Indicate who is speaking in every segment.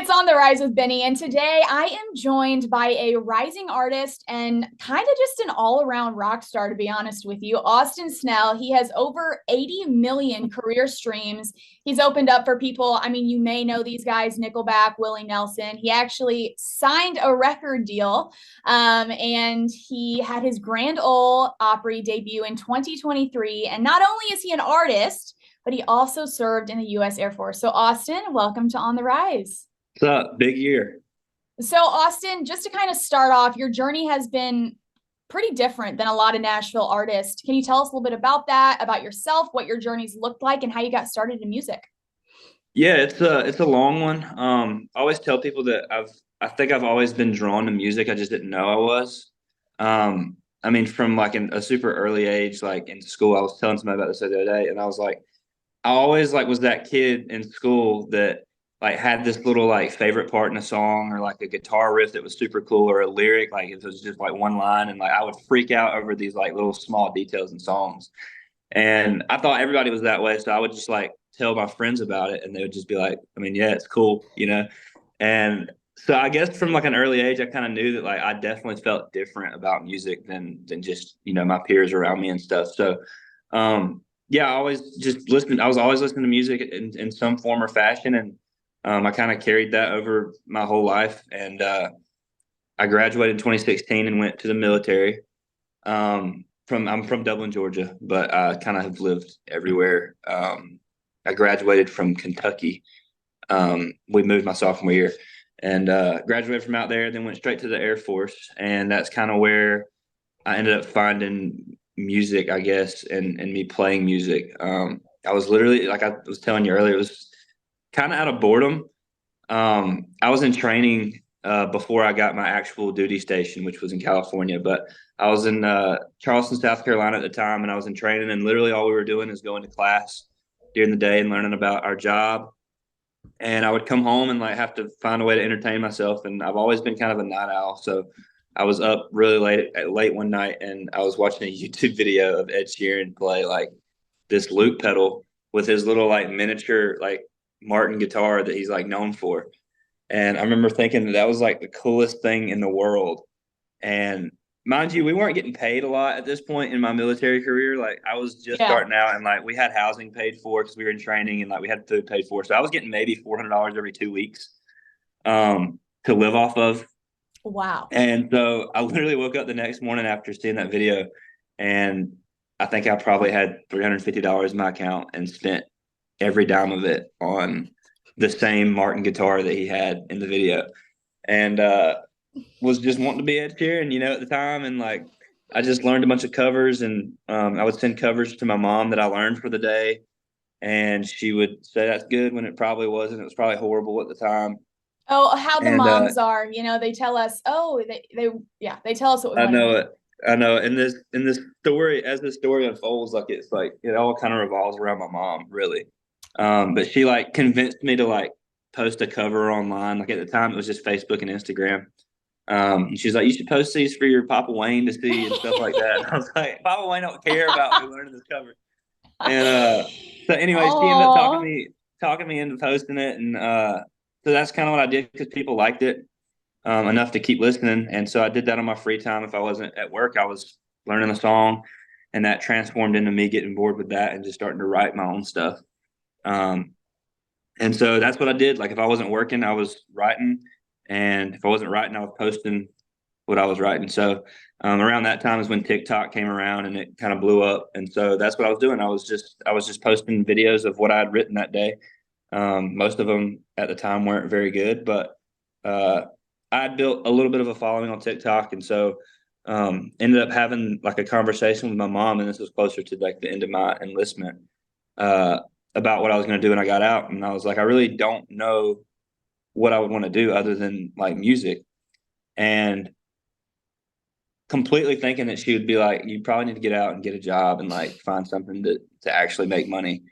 Speaker 1: It's On the Rise with Benny, and today I am joined by a rising artist and kind of just an all-around rock star, to be honest with you, Austin Snell. He has over 80 million career streams. He's opened up for people. I mean, you may know these guys, Nickelback, Willie Nelson. He actually signed a record deal, and he had his Grand Ole Opry debut in 2023. And not only is he an artist, but he also served in the U.S. Air Force. So, Austin, welcome to On the Rise.
Speaker 2: What's up? Big year.
Speaker 1: So, Austin, just to kind of start off, your journey has been pretty different than a lot of Nashville artists. Can you tell us a little bit about that, about yourself, what your journey's looked like, and how you got started in music?
Speaker 2: Yeah, it's a long one. I always tell people that I think I've always been drawn to music. I just didn't know I was. I mean, from like a super early age, like in school, I was telling somebody about this the other day, and I was like, I always like was that kid in school that like had this little like favorite part in a song or like a guitar riff that was super cool or a lyric like it was just like one line and like I would freak out over these like little small details in songs. And I thought everybody was that way. So I would just like tell my friends about it and they would just be like, I mean, yeah, it's cool. And so I guess from like an early age, I kind of knew that like I definitely felt different about music than just, my peers around me and stuff. So yeah, I always just listened. I was always listening to music in some form or fashion. And I kind of carried that over my whole life. And I graduated in 2016 and went to the military. I'm from Dublin, Georgia, but I kind of have lived everywhere. I graduated from Kentucky. We moved my sophomore year and graduated from out there, then went straight to the Air Force, and that's kind of where I ended up finding music, I guess, and me playing music. I was literally like I was telling you earlier, it was kind of out of boredom. I was in training before I got my actual duty station, which was in California. But I was in Charleston, South Carolina at the time, and I was in training. And literally, all we were doing is going to class during the day and learning about our job. And I would come home and like have to find a way to entertain myself. And I've always been kind of a night owl, so I was up really late one night, and I was watching a YouTube video of Ed Sheeran play like this loop pedal with his little like miniature like Martin guitar that he's like known for. And I remember thinking that was like the coolest thing in the world. And mind you, we weren't getting paid a lot at this point in my military career. Like I was just
Speaker 1: Yeah.
Speaker 2: starting out and like we had housing paid for because we were in training and like we had food paid for. So I was getting maybe $400 every 2 weeks to live off of.
Speaker 1: Wow.
Speaker 2: And so I literally woke up the next morning after seeing that video and I think I probably had $350 in my account and spent every dime of it on the same Martin guitar that he had in the video, and was just wanting to be Ed Sheeran, at the time, and like I just learned a bunch of covers, and I would send covers to my mom that I learned for the day, and she would say that's good when it probably wasn't. It was probably horrible at the time,
Speaker 1: Oh, how the
Speaker 2: and
Speaker 1: moms are, they tell us, oh, yeah, they tell us what we
Speaker 2: I
Speaker 1: want to
Speaker 2: know
Speaker 1: hear.
Speaker 2: it. I know. In this story, as the story unfolds, like it's like it all kind of revolves around my mom, really. But she like convinced me to like post a cover online. Like at the time, it was just Facebook and Instagram. And she's like, "You should post these for your Papa Wayne to see and stuff like that." And I was like, "Papa Wayne don't care about me learning this cover." And so anyway, she ended up
Speaker 1: Oh,
Speaker 2: talking me into posting it, and so that's kind of what I did because people liked it enough to keep listening. And so I did that on my free time. If I wasn't at work, I was learning a song, and that transformed into me getting bored with that and just starting to write my own stuff. Um, and so that's what I did. Like if I wasn't working, I was writing, and if I wasn't writing, I was posting what I was writing. So around that time is when TikTok came around and it kind of blew up. And so that's what I was doing. I was just posting videos of what I had written that day. Most of them at the time weren't very good, but uh, I had built a little bit of a following on TikTok, and so ended up having like a conversation with my mom, and this was closer to like the end of my enlistment uh, about what I was going to do when I got out, and I was like, I really don't know what I would want to do other than like music, and completely thinking that she would be like, you probably need to get out and get a job and like find something to actually make money.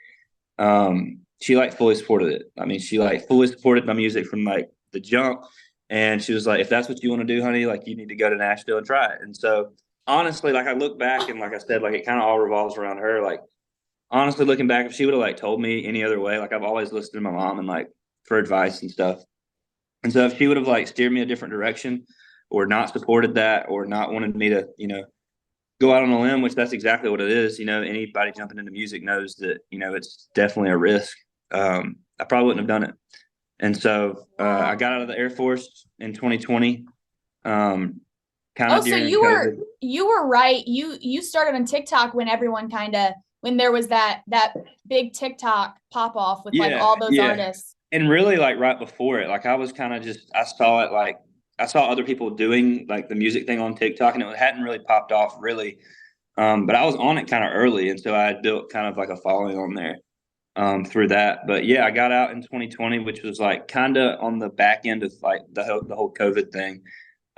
Speaker 2: She like fully supported it. I mean, she like fully supported my music from like the jump. And she was like, if that's what you want to do, honey, like you need to go to Nashville and try it. And so honestly, like I look back and like I said, like it kind of all revolves around her. Like honestly, looking back, if she would have like told me any other way, like I've always listened to my mom and like for advice and stuff. And so if she would have like steered me a different direction or not supported that or not wanted me to, go out on a limb, which that's exactly what it is. Anybody jumping into music knows that, it's definitely a risk. I probably wouldn't have done it. And so I
Speaker 1: Wow.
Speaker 2: got out of the Air Force in 2020, kind
Speaker 1: Oh,
Speaker 2: of
Speaker 1: so
Speaker 2: during
Speaker 1: you
Speaker 2: COVID.
Speaker 1: were right. You started on TikTok when everyone kind of when there was that big TikTok pop off with like
Speaker 2: Yeah,
Speaker 1: all those
Speaker 2: yeah.
Speaker 1: artists.
Speaker 2: And really, like right before it, like I was kind of just, I saw it like, I saw other people doing like the music thing on TikTok and it hadn't really popped off really. But I was on it kind of early. And so I had built kind of like a following on there through that. But yeah, I got out in 2020, which was like kind of on the back end of like the whole COVID thing.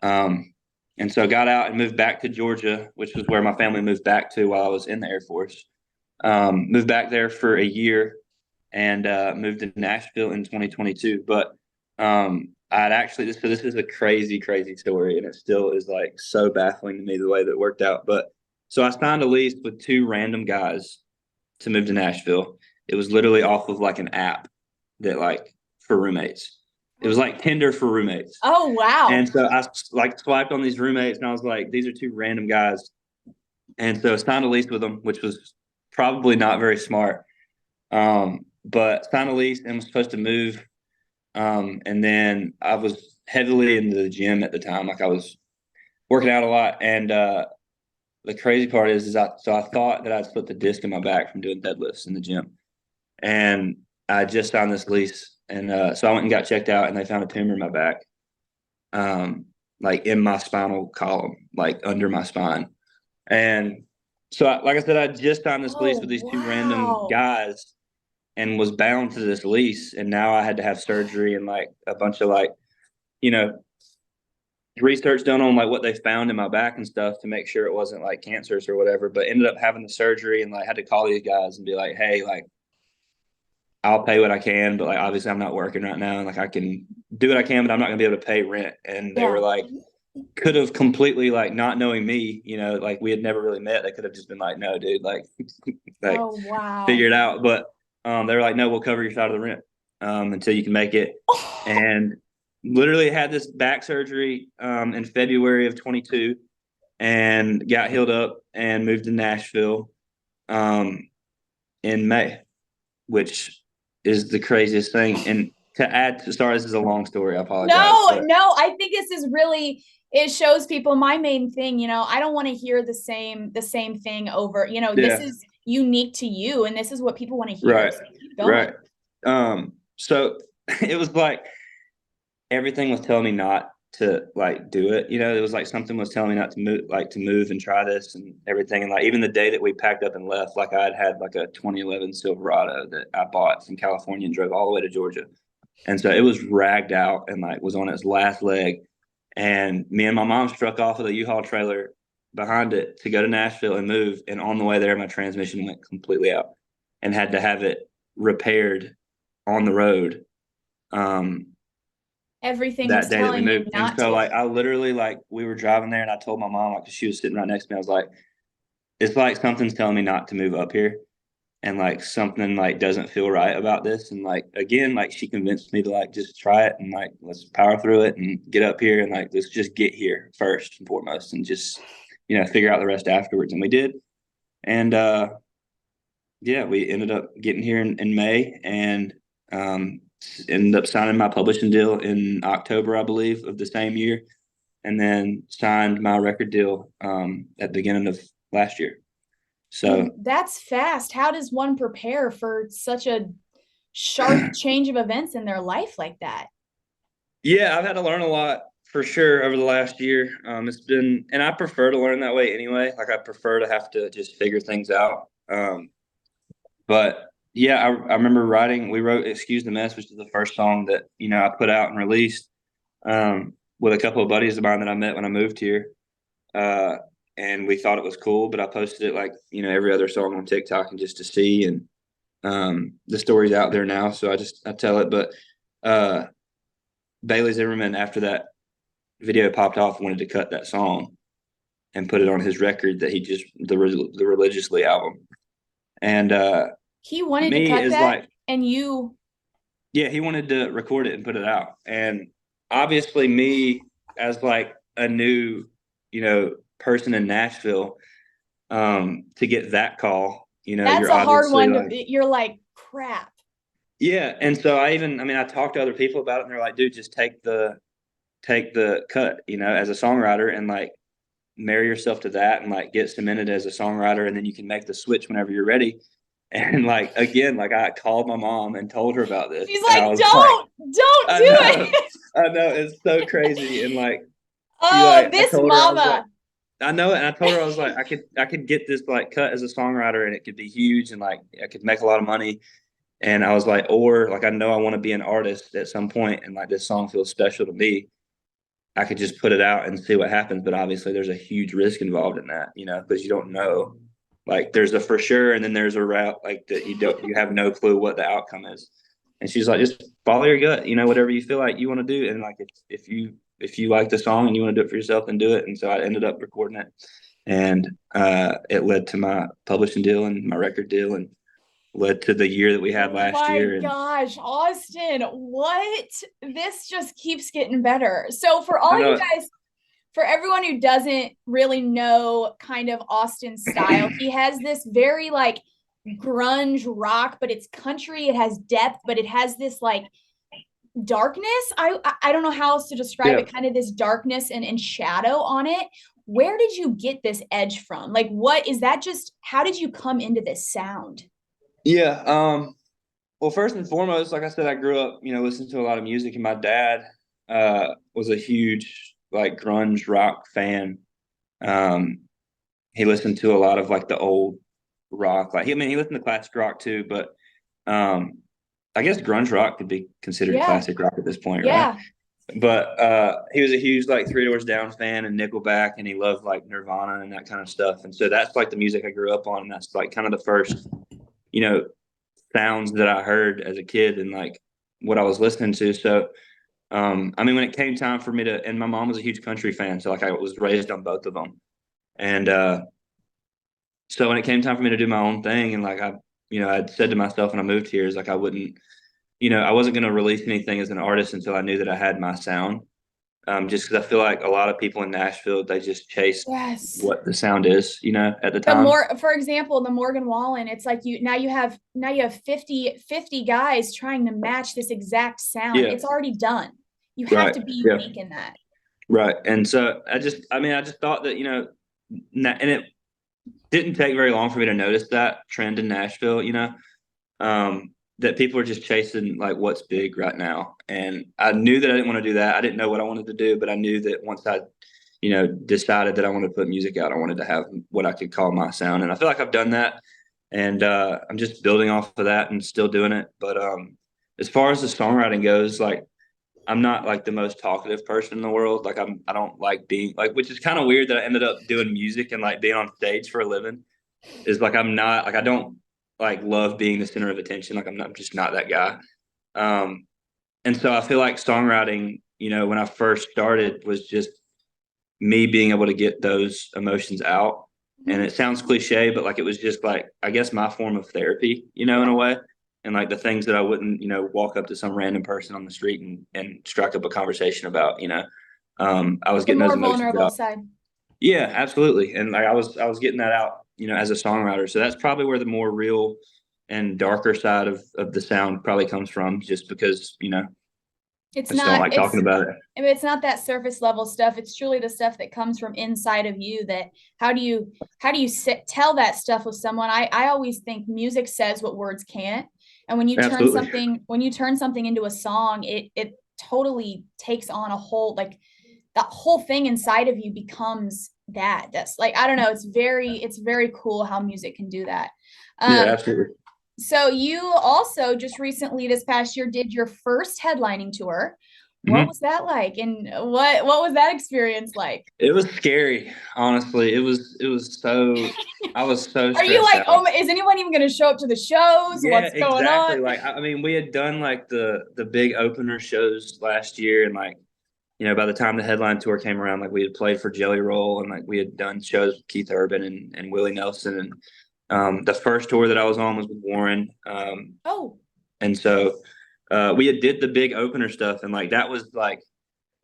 Speaker 2: Um, and so got out and moved back to Georgia, which was where my family moved back to while I was in the Air Force. Moved back there for a year and moved to Nashville in 2022. But I'd actually, so this is a crazy, crazy story, and it still is like so baffling to me the way that worked out. But so I signed a lease with two random guys to move to Nashville. It was literally off of like an app that like for roommates. It was like Tinder for roommates.
Speaker 1: Oh, wow.
Speaker 2: And so I like swiped on these roommates, and I was like, these are two random guys. And so I signed a lease with them, which was probably not very smart. But signed a lease and was supposed to move. And then I was heavily into the gym at the time. Like I was working out a lot. And the crazy part is I thought that I'd slipped a disc in my back from doing deadlifts in the gym. And I just signed this lease. And so I went and got checked out, and they found a tumor in my back, like in my spinal column, like under my spine. And so, like I said, I just signed this lease
Speaker 1: Oh,
Speaker 2: with these two random
Speaker 1: wow.
Speaker 2: guys and was bound to this lease. And now I had to have surgery and like a bunch of like, you know, research done on like what they found in my back and stuff to make sure it wasn't like cancerous or whatever. But ended up having the surgery and like had to call these guys and be like, hey, like I'll pay what I can, but like obviously I'm not working right now. And like I can do what I can, but I'm not gonna be able to pay rent. And they were
Speaker 1: Yeah.
Speaker 2: like, could have completely like not knowing me, like we had never really met. They could have just been like, no, dude, like
Speaker 1: Oh, wow.
Speaker 2: figure it out. But they were like, no, we'll cover your side of the rent until you can make it. And literally had this back surgery in February of 22 and got healed up and moved to Nashville um, in May, which is the craziest thing. And to add to, sorry, this is a long story. I apologize,
Speaker 1: No,
Speaker 2: but
Speaker 1: no, I think this is really it shows people my main thing, I don't want to hear the same thing over. This
Speaker 2: yeah,
Speaker 1: is unique to you and this is what people want to hear.
Speaker 2: right,
Speaker 1: So keep going.
Speaker 2: right. So it was like everything was telling me not to like do it. It was like something was telling me not to move, like to move and try this and everything. And like even the day that we packed up and left, like I had like a 2011 Silverado that I bought from California and drove all the way to Georgia. And so it was ragged out and like was on its last leg. And me and my mom struck off with a U-Haul trailer behind it to go to Nashville and move. And on the way there, my transmission went completely out and had to have it repaired on the road. Um,
Speaker 1: Everything was
Speaker 2: that day that we
Speaker 1: telling you
Speaker 2: moved. And
Speaker 1: not
Speaker 2: so
Speaker 1: to.
Speaker 2: like I literally like we were driving there and I told my mom like 'cause she was sitting right next to me. I was like, it's like something's telling me not to move up here. And like something like doesn't feel right about this. And like again, like she convinced me to like just try it and like let's power through it and get up here and like let's just get here first and foremost and just figure out the rest afterwards. And we did. And yeah, we ended up getting here in May and um ended up signing my publishing deal in October, I believe, of the same year, and then signed my record deal at the beginning of last year.
Speaker 1: And
Speaker 2: So
Speaker 1: that's fast. How does one prepare for such a sharp change of events in their life like that?
Speaker 2: yeah, I've had to learn a lot for sure over the last year. It's been, and I prefer to learn that way anyway. Like I prefer to have to just figure things out. But yeah, I remember we wrote "Excuse the Mess," which is the first song that I put out and released with a couple of buddies of mine that I met when I moved here. Uh, and we thought it was cool, but I posted it like every other song on TikTok and just to see. And the story's out there now, so I tell it. But uh, Bailey Zimmerman, after that video popped off, wanted to cut that song and put it on his record that he just the Religiously album. And
Speaker 1: He wanted to
Speaker 2: me
Speaker 1: cut
Speaker 2: is
Speaker 1: that
Speaker 2: like,
Speaker 1: and you
Speaker 2: yeah, he wanted to record it and put it out. And obviously me as like a new, person in Nashville, to get that call,
Speaker 1: That's
Speaker 2: you're
Speaker 1: a hard
Speaker 2: obviously
Speaker 1: one to,
Speaker 2: like,
Speaker 1: you're like, crap.
Speaker 2: yeah. And so I mean, I talked to other people about it and they're like, dude, just take the cut, as a songwriter and like marry yourself to that and like get cemented as a songwriter. And then you can make the switch whenever you're ready. And like, again, like I called my mom and told her about this
Speaker 1: She's
Speaker 2: and I
Speaker 1: like,
Speaker 2: was like,
Speaker 1: don't
Speaker 2: I
Speaker 1: do
Speaker 2: know,
Speaker 1: it.
Speaker 2: I know it's so crazy. And like,
Speaker 1: Oh,
Speaker 2: I
Speaker 1: this
Speaker 2: told her, I was like,
Speaker 1: mama.
Speaker 2: I know it. And I told her, I was like, I could get this like cut as a songwriter and it could be huge and like I could make a lot of money. And I was like, or like, I know I want to be an artist at some point and like this song feels special to me. I could just put it out and see what happens. But obviously there's a huge risk involved in that, because you don't know. Like there's a for sure and then there's a route like that you have no clue what the outcome is. And she's like, just follow your gut, whatever you feel like you want to do. And like if you like the song and you want to do it for yourself, then do it. And so I ended up recording it. And it led to my publishing deal and my record deal and led to the year that we had
Speaker 1: Oh
Speaker 2: last
Speaker 1: my
Speaker 2: year. And
Speaker 1: gosh, Austin, what? This just keeps getting better. So,
Speaker 2: I
Speaker 1: you
Speaker 2: know,
Speaker 1: guys, for everyone who doesn't really know kind of Austin's style, he has this very like grunge rock, but it's country. It has depth, but it has this like darkness. I don't know how else to describe
Speaker 2: yeah.
Speaker 1: it, kind of this darkness and shadow on it. Where did you get this edge from? Like, what is that? Just how did you come into this sound?
Speaker 2: Yeah. Well, first and foremost, like I said, I grew up, listening to a lot of music, and my dad was a huge like grunge rock fan. Um, he listened to a lot of like the old rock, like I mean, he listened to classic rock too, but um, I guess grunge rock could be considered
Speaker 1: Yeah,
Speaker 2: classic rock at this point, right?
Speaker 1: yeah.
Speaker 2: But he was a huge like Three Doors Down fan and Nickelback, and he loved like Nirvana and that kind of stuff. And so that's like the music I grew up on, and that's like kind of the first, you know, sounds that I heard as a kid and like what I was listening to. So, I mean, when it came time for me to, and my mom was a huge country fan, so like I was raised on both of them. And so when it came time for me to do my own thing, and like I'd said to myself when I moved here, is like I wouldn't, I wasn't going to release anything as an artist until I knew that I had my sound. Just because I feel like a lot of people in Nashville, they just chase
Speaker 1: Yes.
Speaker 2: what the sound is, at the
Speaker 1: The
Speaker 2: time.
Speaker 1: more, for example, the Morgan Wallen, it's like you have 50 guys trying to match this exact sound.
Speaker 2: Yeah,
Speaker 1: It's already done. You have
Speaker 2: right.
Speaker 1: to be
Speaker 2: Yeah,
Speaker 1: unique in that.
Speaker 2: right. And so I just thought that, and it didn't take very long for me to notice that trend in Nashville, that people are just chasing like what's big right now. And I knew that I didn't want to do that. I didn't know what I wanted to do, but I knew that once I, decided that I wanted to put music out, I wanted to have what I could call my sound. And I feel like I've done that. And I'm just building off of that and still doing it. But as far as the songwriting goes, like I'm not like the most talkative person in the world. Like I don't like being like, which is kind of weird that I ended up doing music and like being on stage for a living. Is like I'm not like I don't like love being the center of attention. Like I'm just not that guy. Um, and so I feel like songwriting, when I first started, was just me being able to get those emotions out. And
Speaker 1: Mhm.
Speaker 2: it sounds cliche, but like it was just like I guess my form of therapy, in
Speaker 1: Yeah.
Speaker 2: a way. And like the things that I wouldn't, walk up to some random person on the street and strike up a conversation about, I was
Speaker 1: The
Speaker 2: getting those
Speaker 1: more
Speaker 2: emotions
Speaker 1: vulnerable
Speaker 2: out.
Speaker 1: side.
Speaker 2: Yeah, absolutely. And like I was getting that out, as a songwriter. So that's probably where the more real and darker side of the sound probably comes from, just because,
Speaker 1: It's
Speaker 2: I just don't
Speaker 1: not,
Speaker 2: like talking about it.
Speaker 1: I mean, it's not that surface level stuff. It's truly the stuff that comes from inside of you that how do you tell that stuff with someone? I always think music says what words can't. And
Speaker 2: Absolutely.
Speaker 1: when you turn something into a song, it totally takes on a whole like that whole thing inside of you becomes that. That's like I don't know, it's very cool how music can do that.
Speaker 2: Yeah,
Speaker 1: Um
Speaker 2: absolutely.
Speaker 1: so you also just recently this past year did your first headlining tour. What
Speaker 2: Mhm.
Speaker 1: was that like? And what was that experience like?
Speaker 2: It was scary, honestly. It was so I was so
Speaker 1: Are you
Speaker 2: stressed
Speaker 1: like, oh,
Speaker 2: out.
Speaker 1: is anyone even going to show up to the shows?
Speaker 2: Yeah,
Speaker 1: What's going on?
Speaker 2: exactly. Like I mean, we had done like the big opener shows last year, and like by the time the headline tour came around, like we had played for Jelly Roll, and like we had done shows with Keith Urban and Willie Nelson, and the first tour that I was on was with Warren,
Speaker 1: Oh,
Speaker 2: and so we had did the big opener stuff, and like that was like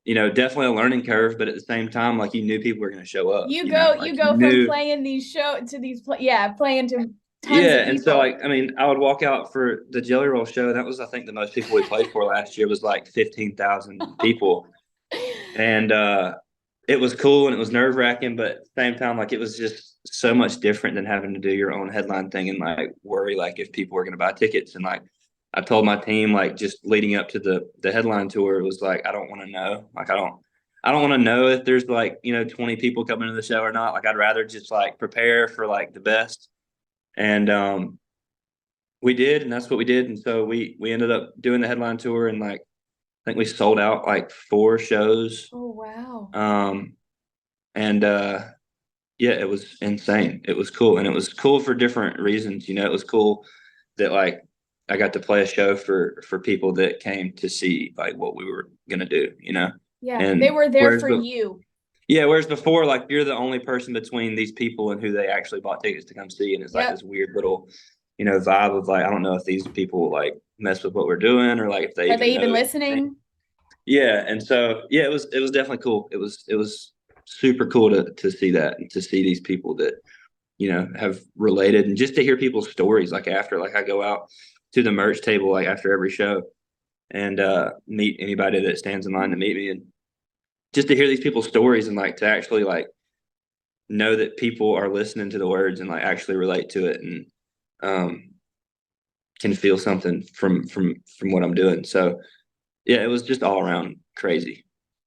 Speaker 2: definitely a learning curve, but at the same time, like you knew people were going to show up,
Speaker 1: You
Speaker 2: like you
Speaker 1: go from
Speaker 2: knew.
Speaker 1: playing these show to yeah, playing to tons
Speaker 2: Yeah.
Speaker 1: of
Speaker 2: And so,
Speaker 1: people.
Speaker 2: like, I mean, I would walk out for the Jelly Roll show. That was, I think, the most people we played for last year was like 15,000 people. And it was cool and it was nerve wracking, but at the same time, like it was just so much different than having to do your own headline thing and like worry like if people were going to buy tickets. And like I told my team, like just leading up to the headline tour, it was like I don't want to know. Like I don't want to know if there's like 20 people coming to the show or not. Like I'd rather just like prepare for like the best. And we did, and that's what we did. And so we ended up doing the headline tour, and like I think we sold out like 4 shows.
Speaker 1: Oh wow.
Speaker 2: Um, and yeah, it was insane. It was cool, and it was cool for different reasons. It was cool that like I got to play a show for people that came to see like what we were gonna do.
Speaker 1: Yeah, they
Speaker 2: And
Speaker 1: were there for you.
Speaker 2: whereas before, like you're the only person between these people and who they actually bought tickets to come see, and it's like
Speaker 1: Yep.
Speaker 2: this weird little vibe of like I don't know if these people like mess with what we're doing or like if they
Speaker 1: Are they
Speaker 2: even
Speaker 1: even
Speaker 2: know anything.
Speaker 1: listening?
Speaker 2: Yeah, and so yeah, it was definitely cool. It was super cool to see that and to see these people that have related, and just to hear people's stories like after, like I go out to the merch table like after every show and meet anybody that stands in line to meet me, and just to hear these people's stories and like to actually like know that people are listening to the words and like actually relate to it and um can feel something from what I'm doing. So yeah, it was just all around crazy.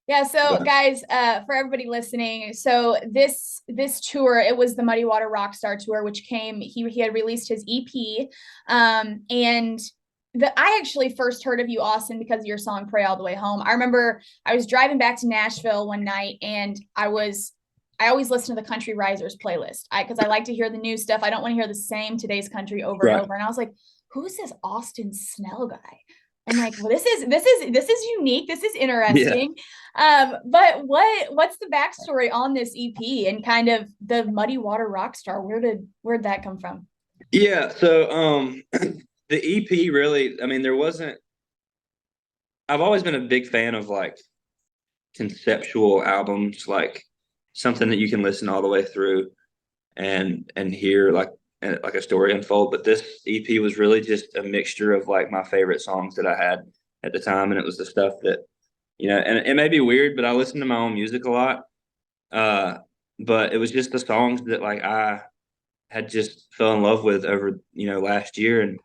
Speaker 1: Yeah, so
Speaker 2: But
Speaker 1: guys, for everybody listening, so this tour, it was the Muddy Water Rockstar tour, which came, he had released his EP. And I actually first heard of you, Austin, because of your song Pray All the Way Home. I remember I was driving back to Nashville one night, and I always listen to the Country Risers playlist. Because I like to hear the new stuff. I don't want to hear the same today's country over and
Speaker 2: right.
Speaker 1: over. And I was like, who's this Austin Snell guy? I'm like, well, this is unique. This is
Speaker 2: Yeah.
Speaker 1: interesting. But what's the backstory on this EP and kind of the Muddy Water Rockstar? Where'd that come from?
Speaker 2: Yeah. So the EP really, I mean, there wasn't I've always been a big fan of like conceptual albums, like something that you can listen all the way through and hear like a story unfold. But this EP was really just a mixture of like my favorite songs that I had at the time, and it was the stuff that and it may be weird, but I listen to my own music a lot. Uh, but it was just the songs that like I had just fell in love with over last year, and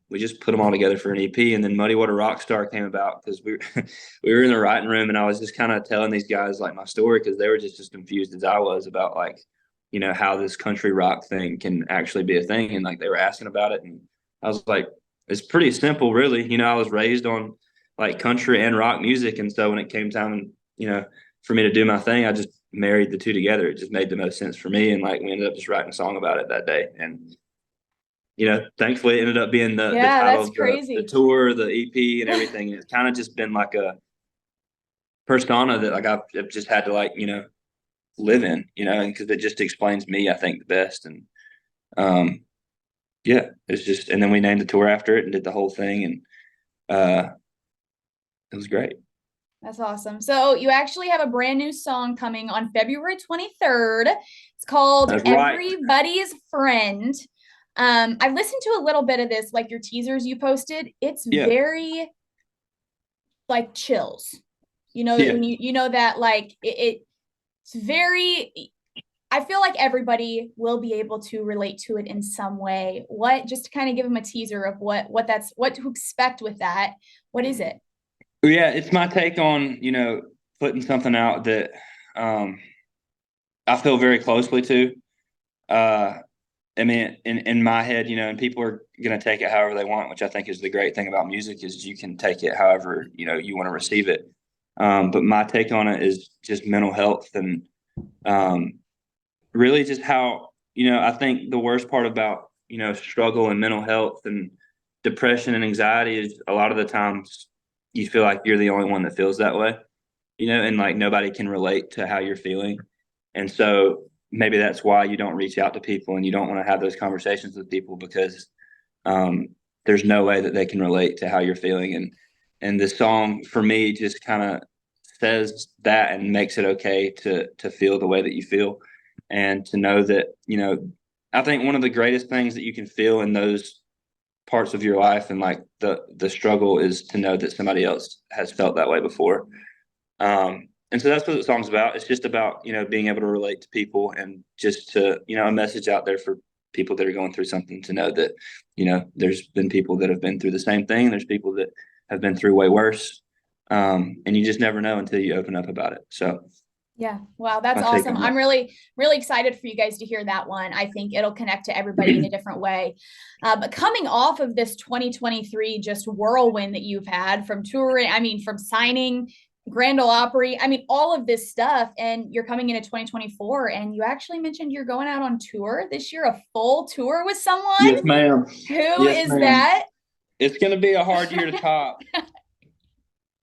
Speaker 2: we just put them all together for an EP. And then Muddy Water Rockstar came about because we were in the writing room, and I was just kind of telling these guys like my story because they were just as confused as I was about like how this country rock thing can actually be a thing, and like they were asking about it, and I was like, it's pretty simple, really. I was raised on like country and rock music, and so when it came time, for me to do my thing, I just married the two together. It just made the most sense for me, and like we ended up just writing a song about it that day, and thankfully it ended up being the
Speaker 1: Yeah,
Speaker 2: title
Speaker 1: that's
Speaker 2: of the
Speaker 1: crazy.
Speaker 2: tour, the EP, and everything. And it's kind of just been like a persona that like I've just had to like live in, and because it just explains me, I think, the best. And um, yeah, it's just, and then we named the tour after it and did the whole thing, and uh, it was great.
Speaker 1: That's awesome. So you actually have a brand new song coming on February 23rd. It's called
Speaker 2: That's right.
Speaker 1: Everybody's Friend. I've listened to a little bit of this, like your teasers you posted. It's
Speaker 2: Yeah,
Speaker 1: very like chills. You know that
Speaker 2: yeah.
Speaker 1: when you know that like it's very, I feel like everybody will be able to relate to it in some way. What, just to kind of give them a teaser of what to expect with that. What is it?
Speaker 2: Yeah, it's my take on putting something out that um, I feel very closely to. Uh, I mean, in my head, and people are going to take it however they want, which I think is the great thing about music is you can take it however, you want to receive it. But my take on it is just mental health and um, really just how, I think the worst part about, struggle and mental health and depression and anxiety is a lot of the times you feel like you're the only one that feels that way, and like nobody can relate to how you're feeling. And so maybe that's why you don't reach out to people and you don't want to have those conversations with people because um, there's no way that they can relate to how you're feeling. And this song for me just kind of says that and makes it okay to feel the way that you feel, and to know that, I think one of the greatest things that you can feel in those parts of your life and like the struggle is to know that somebody else has felt that way before. And so that's what the song's about. It's just about, being able to relate to people, and just to, a message out there for people that are going through something, to know that, there's been people that have been through the same thing. There's people that have been through way worse. And you just never know until you open up about it. So
Speaker 1: yeah. Wow. That's
Speaker 2: my take
Speaker 1: awesome.
Speaker 2: on
Speaker 1: I'm
Speaker 2: that.
Speaker 1: really, really excited for you guys to hear that one. I think it'll connect to everybody in a different way. But coming off of this 2023 just whirlwind that you've had from touring, I mean, from signing Grand Ole Opry, I mean, all of this stuff, and you're coming into 2024, and you actually mentioned you're going out on tour this year, a full tour with someone.
Speaker 2: Yes, ma'am.
Speaker 1: Who
Speaker 2: Yes,
Speaker 1: is
Speaker 2: ma'am.
Speaker 1: that?
Speaker 2: It's going to be a hard year to top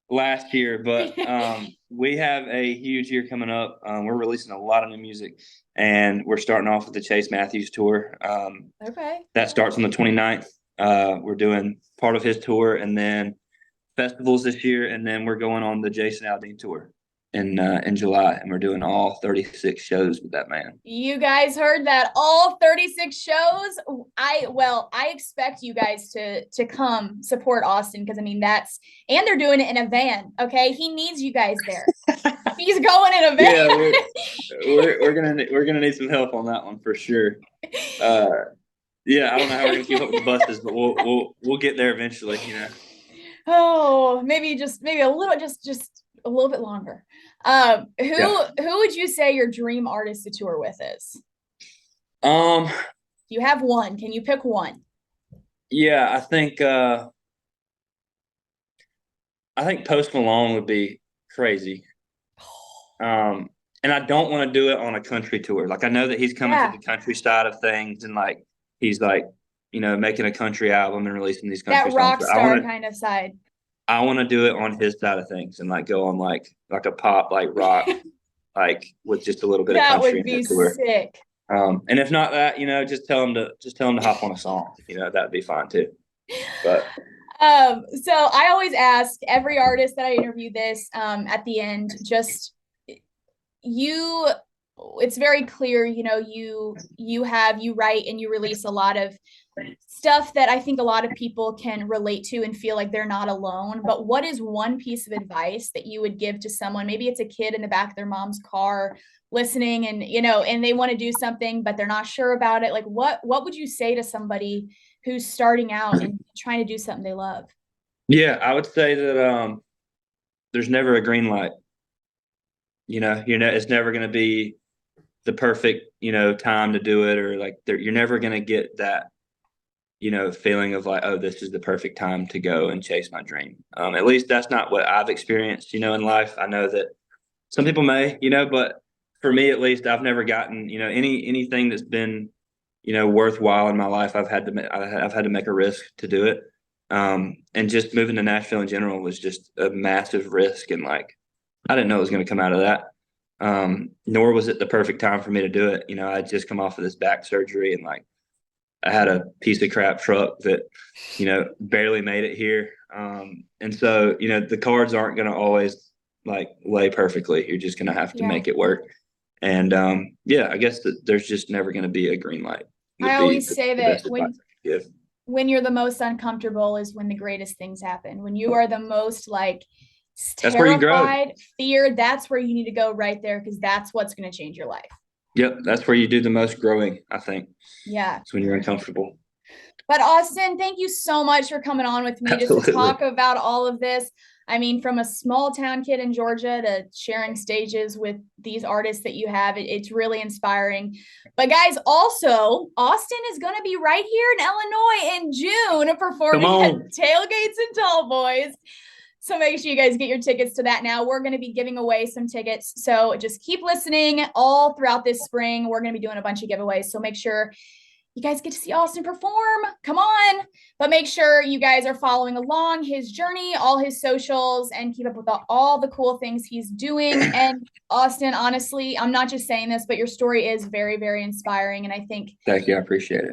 Speaker 2: last year, but we have a huge year coming up. We're releasing a lot of new music, and we're starting off with the Chase Matthews tour.
Speaker 1: Okay.
Speaker 2: That starts on the 29th. We're doing part of his tour, and then festivals this year, and then we're going on the Jason Aldean tour in July, and we're doing all 36 shows with that man.
Speaker 1: You guys heard that, all 36 shows. I expect you guys to come support Austin, because I mean and they're doing it in a van. Okay, he needs you guys there. He's going in a van.
Speaker 2: Yeah, we're gonna need some help on that one for sure. Yeah, I don't know how we're gonna keep up with the buses, but we'll get there eventually.
Speaker 1: Oh, maybe a little, just a little bit longer. Who would you say your dream artist to tour with is?
Speaker 2: Um,
Speaker 1: You have one. Can you pick one?
Speaker 2: yeah, I think Post Malone would be crazy. And I don't want to do it on a country tour. Like, I know that he's coming to
Speaker 1: Yeah,
Speaker 2: the country side of things, and like he's like, making a country album and releasing these country
Speaker 1: that
Speaker 2: songs.
Speaker 1: rock
Speaker 2: But
Speaker 1: star kind of side.
Speaker 2: I want to do it on his side of things, and like go on like a pop, like rock, like with just a little bit of
Speaker 1: That
Speaker 2: country
Speaker 1: would
Speaker 2: in the
Speaker 1: be
Speaker 2: tour.
Speaker 1: sick.
Speaker 2: And if not that, just tell him to hop on a song. That'd be fine too. But
Speaker 1: So I always ask every artist that I interview this at the end, just you, it's very clear, you write and you release a lot of stuff that I think a lot of people can relate to and feel like they're not alone. But what is one piece of advice that you would give to someone? Maybe it's a kid in the back of their mom's car listening, and and they want to do something but they're not sure about it. Like, what would you say to somebody who's starting out and trying to do something they love?
Speaker 2: yeah, I would say that there's never a green light. It's never going to be the perfect, time to do it, or like you're never going to get that, feeling of like, oh, this is the perfect time to go and chase my dream. At least that's not what I've experienced, in life. I know that some people may, but for me, at least, I've never gotten, anything that's been, worthwhile in my life. I've had to make a risk to do it. And just moving to Nashville in general was just a massive risk. And like, I didn't know it was going to come out of that. Nor was it the perfect time for me to do it. I'd just come off of this back surgery, and like I had a piece of crap truck that, barely made it here. And so, the cards aren't going to always like lay perfectly. You're just going to have to
Speaker 1: Yeah.
Speaker 2: make it work. And yeah, I guess that there's just never going to be a green light
Speaker 1: I
Speaker 2: would be
Speaker 1: always say
Speaker 2: the
Speaker 1: that
Speaker 2: best advice I could give.
Speaker 1: when you're the most uncomfortable is when the greatest things happen. When you are the most like
Speaker 2: That's where you grow.
Speaker 1: terrified, feared, that's where you need to go right there, because that's what's going to change your life.
Speaker 2: Yep. That's where you do the most growing, I think.
Speaker 1: Yeah.
Speaker 2: It's when you're uncomfortable.
Speaker 1: But Austin, thank you so much for coming on with me just to
Speaker 2: Absolutely.
Speaker 1: talk about all of this. I mean, from a small town kid in Georgia to sharing stages with these artists that you have, it's really inspiring. But guys, also, Austin is going to be right here in Illinois in June performing at Tailgates and Tall Boys. So make sure you guys get your tickets to that now. We're going to be giving away some tickets. So just keep listening all throughout this spring. We're going to be doing a bunch of giveaways. So make sure you guys get to see Austin perform. Come on. But make sure you guys are following along his journey, all his socials, and keep up with all the cool things he's doing. And Austin, honestly, I'm not just saying this, but your story is very, very inspiring. And I think
Speaker 2: Thank you. I appreciate it.